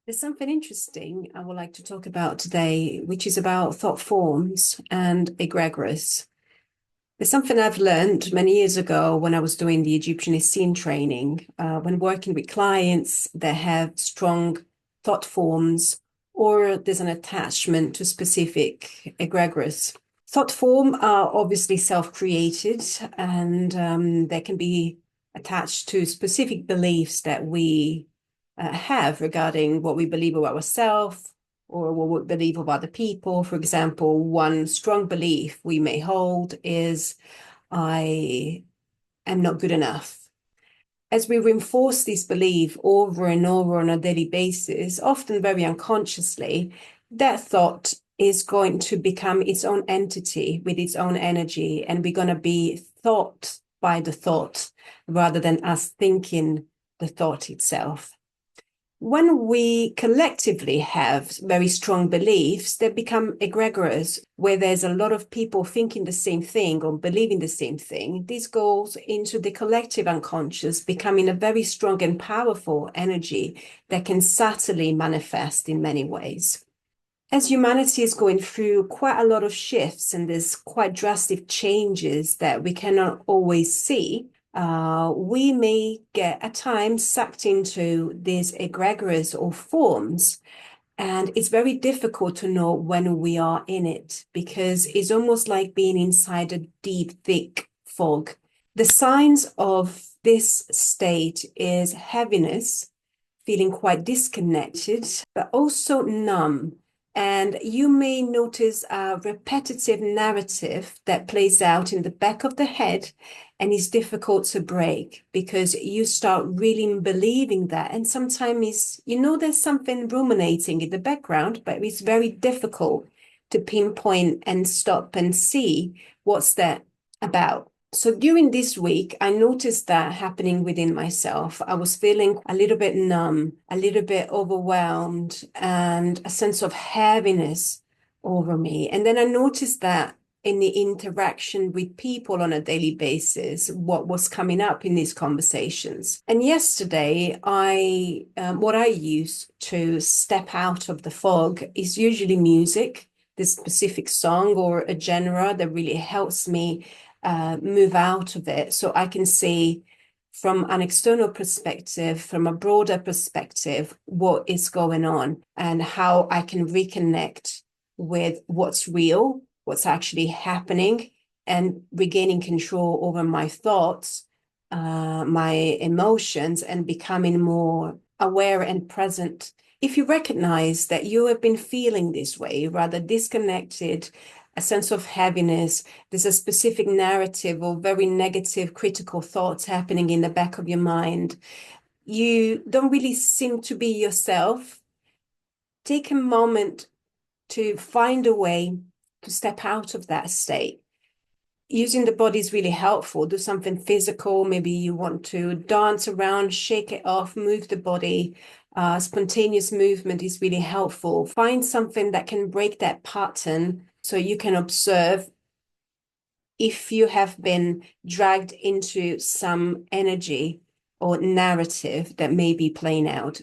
There's something interesting I would like to talk about today, which is about thought forms and egregores. There's something I've learned many years ago when I was doing the Egyptian scene training, when working with clients that have strong thought forms or there's an attachment to specific egregores. Thought form are obviously self-created and they can be attached to specific beliefs that we have regarding what we believe about ourselves or what we believe about the people. For example, one strong belief we may hold is, I am not good enough. As we reinforce this belief over and over on a daily basis, often very unconsciously, that thought is going to become its own entity with its own energy, and we're going to be thought by the thought rather than us thinking the thought itself. When we collectively have very strong beliefs, they become egregores, where there's a lot of people thinking the same thing or believing the same thing. This goes into the collective unconscious, becoming a very strong and powerful energy that can subtly manifest in many ways. As humanity is going through quite a lot of shifts and there's quite drastic changes that we cannot always see, we may get at times sucked into these egregores or forms. And it's very difficult to know when we are in it because it's almost like being inside a deep, thick fog. The signs of this state is heaviness, feeling quite disconnected, but also numb. And you may notice a repetitive narrative that plays out in the back of the head and is difficult to break because you start really believing that. And sometimes, there's something ruminating in the background, but it's very difficult to pinpoint and stop and see what's that about. So during this week, I noticed that happening within myself. I was feeling a little bit numb, a little bit overwhelmed, and a sense of heaviness over me. And then I noticed that in the interaction with people on a daily basis, what was coming up in these conversations. And yesterday, what I use to step out of the fog is usually music, this specific song or a genre that really helps me move out of it so I can see from an external perspective, from a broader perspective, what is going on and how I can reconnect with what's real, what's actually happening, and regaining control over my thoughts, my emotions, and becoming more aware and present. If you recognize that you have been feeling this way, rather disconnected, a sense of heaviness, there's a specific narrative or very negative critical thoughts happening in the back of your mind, you don't really seem to be yourself, take a moment to find a way to step out of that state. Using the body is really helpful. Do something physical. Maybe you want to dance around, shake it off, move the body. Spontaneous movement is really helpful. Find something that can break that pattern so you can observe if you have been dragged into some energy or narrative that may be playing out.